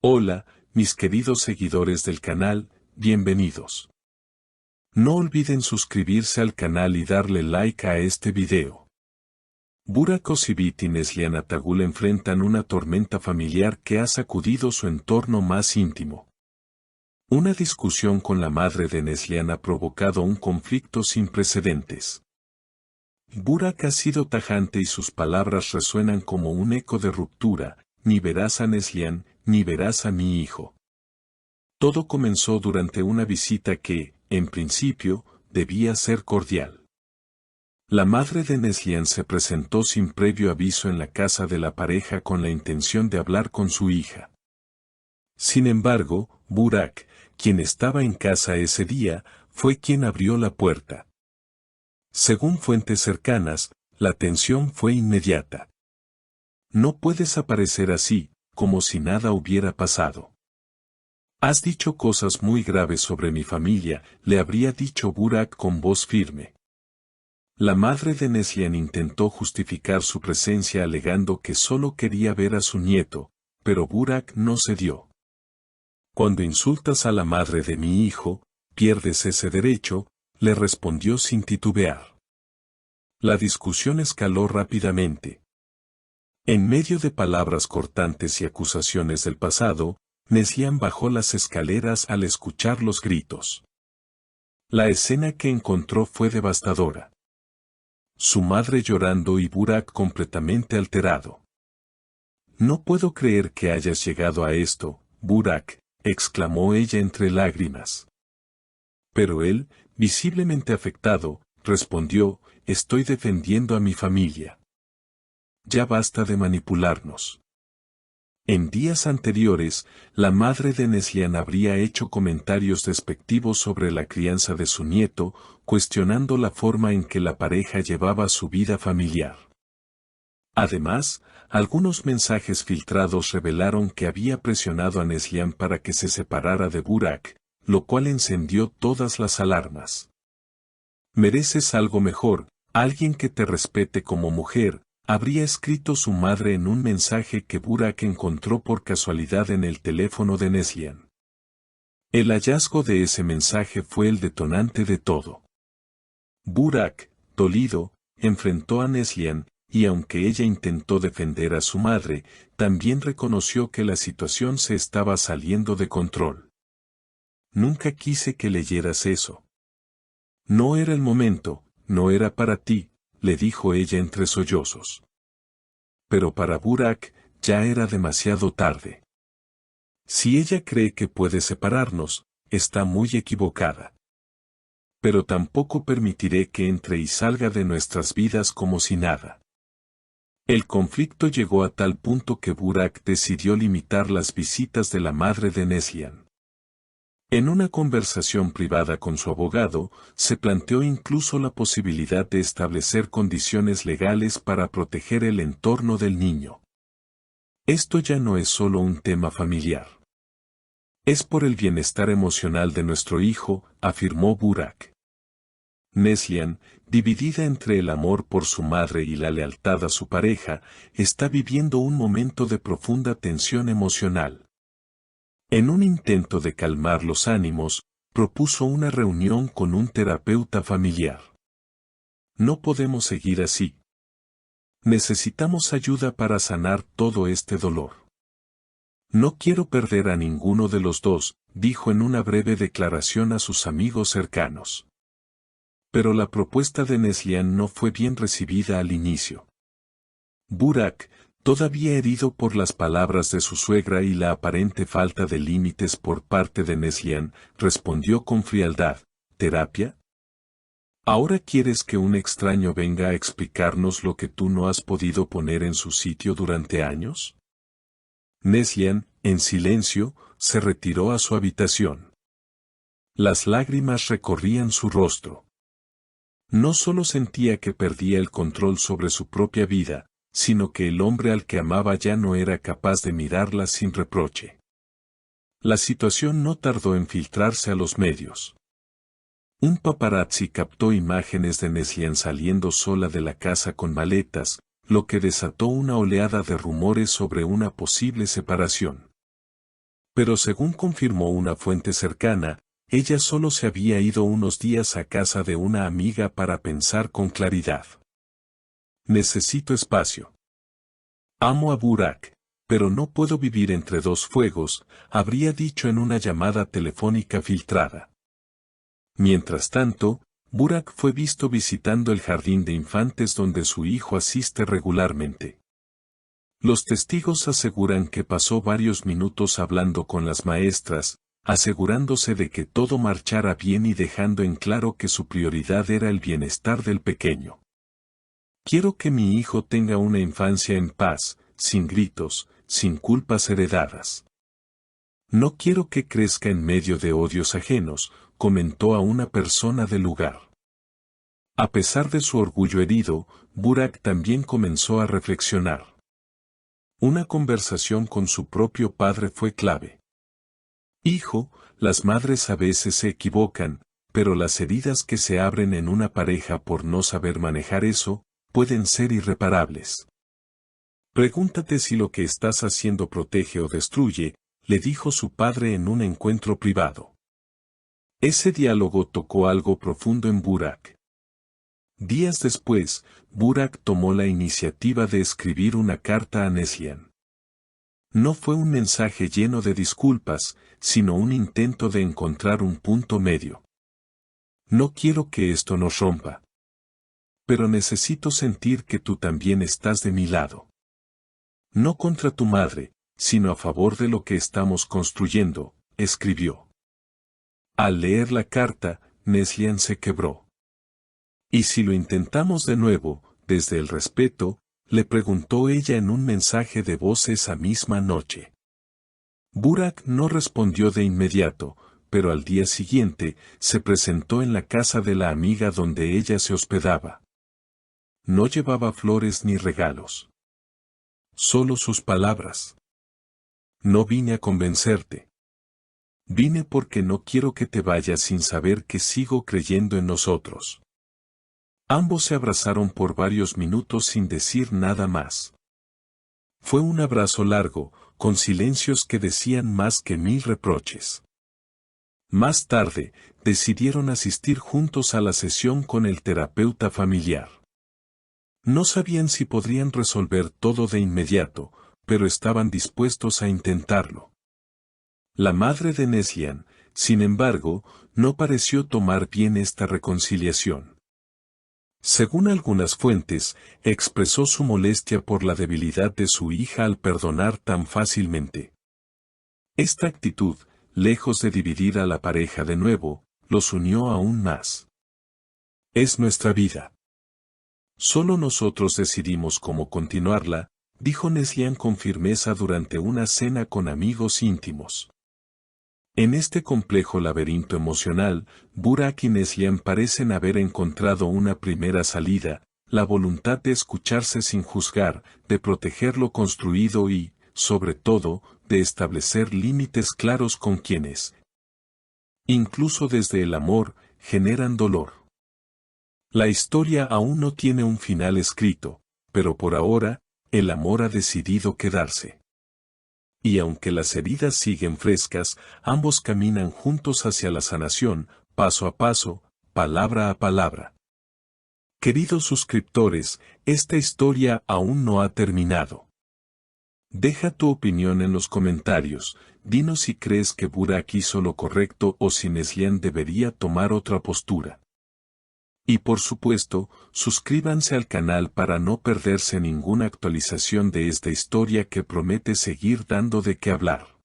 Hola, mis queridos seguidores del canal, bienvenidos. No olviden suscribirse al canal y darle like a este video. Burak Özçivit y Neslihan Atagül enfrentan una tormenta familiar que ha sacudido su entorno más íntimo. Una discusión con la madre de Neslihan ha provocado un conflicto sin precedentes. Burak ha sido tajante y sus palabras resuenan como un eco de ruptura: ni verás a Neslihan, ni verás a mi hijo. Todo comenzó durante una visita que, en principio, debía ser cordial. La madre de Neslihan se presentó sin previo aviso en la casa de la pareja con la intención de hablar con su hija. Sin embargo, Burak, quien estaba en casa ese día, fue quien abrió la puerta. Según fuentes cercanas, la tensión fue inmediata. No puedes aparecer así, como si nada hubiera pasado. Has dicho cosas muy graves sobre mi familia, le habría dicho Burak con voz firme. La madre de Neslihan intentó justificar su presencia alegando que solo quería ver a su nieto, pero Burak no cedió. Cuando insultas a la madre de mi hijo, pierdes ese derecho, le respondió sin titubear. La discusión escaló rápidamente. En medio de palabras cortantes y acusaciones del pasado, Neslihan bajó las escaleras al escuchar los gritos. La escena que encontró fue devastadora. Su madre llorando y Burak completamente alterado. No puedo creer que hayas llegado a esto, Burak, exclamó ella entre lágrimas. Pero él, visiblemente afectado, respondió: estoy defendiendo a mi familia. Ya basta de manipularnos. En días anteriores, la madre de Neslihan habría hecho comentarios despectivos sobre la crianza de su nieto, cuestionando la forma en que la pareja llevaba su vida familiar. Además, algunos mensajes filtrados revelaron que había presionado a Neslihan para que se separara de Burak, lo cual encendió todas las alarmas. Mereces algo mejor, alguien que te respete como mujer, habría escrito su madre en un mensaje que Burak encontró por casualidad en el teléfono de Neslihan. El hallazgo de ese mensaje fue el detonante de todo. Burak, dolido, enfrentó a Neslihan, y aunque ella intentó defender a su madre, también reconoció que la situación se estaba saliendo de control. Nunca quise que leyeras eso. No era el momento, no era para ti, le dijo ella entre sollozos. Pero para Burak, ya era demasiado tarde. Si ella cree que puede separarnos, está muy equivocada. Pero tampoco permitiré que entre y salga de nuestras vidas como si nada. El conflicto llegó a tal punto que Burak decidió limitar las visitas de la madre de Neslihan. En una conversación privada con su abogado, se planteó incluso la posibilidad de establecer condiciones legales para proteger el entorno del niño. Esto ya no es solo un tema familiar. Es por el bienestar emocional de nuestro hijo, afirmó Burak. Neslihan, dividida entre el amor por su madre y la lealtad a su pareja, está viviendo un momento de profunda tensión emocional. En un intento de calmar los ánimos, propuso una reunión con un terapeuta familiar. No podemos seguir así. Necesitamos ayuda para sanar todo este dolor. No quiero perder a ninguno de los dos, dijo en una breve declaración a sus amigos cercanos. Pero la propuesta de Neslihan no fue bien recibida al inicio. Burak, todavía herido por las palabras de su suegra y la aparente falta de límites por parte de Neslihan, respondió con frialdad: ¿terapia? ¿Ahora quieres que un extraño venga a explicarnos lo que tú no has podido poner en su sitio durante años? Neslihan, en silencio, se retiró a su habitación. Las lágrimas recorrían su rostro. No solo sentía que perdía el control sobre su propia vida, sino que el hombre al que amaba ya no era capaz de mirarla sin reproche. La situación no tardó en filtrarse a los medios. Un paparazzi captó imágenes de Neslihan saliendo sola de la casa con maletas, lo que desató una oleada de rumores sobre una posible separación. Pero según confirmó una fuente cercana, ella solo se había ido unos días a casa de una amiga para pensar con claridad. Necesito espacio. Amo a Burak, pero no puedo vivir entre dos fuegos, habría dicho en una llamada telefónica filtrada. Mientras tanto, Burak fue visto visitando el jardín de infantes donde su hijo asiste regularmente. Los testigos aseguran que pasó varios minutos hablando con las maestras, asegurándose de que todo marchara bien y dejando en claro que su prioridad era el bienestar del pequeño. Quiero que mi hijo tenga una infancia en paz, sin gritos, sin culpas heredadas. No quiero que crezca en medio de odios ajenos, comentó a una persona del lugar. A pesar de su orgullo herido, Burak también comenzó a reflexionar. Una conversación con su propio padre fue clave. Hijo, las madres a veces se equivocan, pero las heridas que se abren en una pareja por no saber manejar eso, pueden ser irreparables. Pregúntate si lo que estás haciendo protege o destruye, le dijo su padre en un encuentro privado. Ese diálogo tocó algo profundo en Burak. Días después, Burak tomó la iniciativa de escribir una carta a Neslihan. No fue un mensaje lleno de disculpas, sino un intento de encontrar un punto medio. No quiero que esto nos rompa. Pero necesito sentir que tú también estás de mi lado. No contra tu madre, sino a favor de lo que estamos construyendo, escribió. Al leer la carta, Neslihan se quebró. ¿Y si lo intentamos de nuevo, desde el respeto?, le preguntó ella en un mensaje de voz esa misma noche. Burak no respondió de inmediato, pero al día siguiente, se presentó en la casa de la amiga donde ella se hospedaba. No llevaba flores ni regalos. Solo sus palabras. No vine a convencerte. Vine porque no quiero que te vayas sin saber que sigo creyendo en nosotros. Ambos se abrazaron por varios minutos sin decir nada más. Fue un abrazo largo, con silencios que decían más que 1000 reproches. Más tarde, decidieron asistir juntos a la sesión con el terapeuta familiar. No sabían si podrían resolver todo de inmediato, pero estaban dispuestos a intentarlo. La madre de Neslihan, sin embargo, no pareció tomar bien esta reconciliación. Según algunas fuentes, expresó su molestia por la debilidad de su hija al perdonar tan fácilmente. Esta actitud, lejos de dividir a la pareja de nuevo, los unió aún más. Es nuestra vida. Solo nosotros decidimos cómo continuarla, dijo Neslihan con firmeza durante una cena con amigos íntimos. En este complejo laberinto emocional, Burak y Neslihan parecen haber encontrado una primera salida, la voluntad de escucharse sin juzgar, de proteger lo construido y, sobre todo, de establecer límites claros con quienes, incluso desde el amor, generan dolor. La historia aún no tiene un final escrito, pero por ahora, el amor ha decidido quedarse. Y aunque las heridas siguen frescas, ambos caminan juntos hacia la sanación, paso a paso, palabra a palabra. Queridos suscriptores, esta historia aún no ha terminado. Deja tu opinión en los comentarios, dinos si crees que Burak hizo lo correcto o si Neslihan debería tomar otra postura. Y por supuesto, suscríbanse al canal para no perderse ninguna actualización de esta historia que promete seguir dando de qué hablar.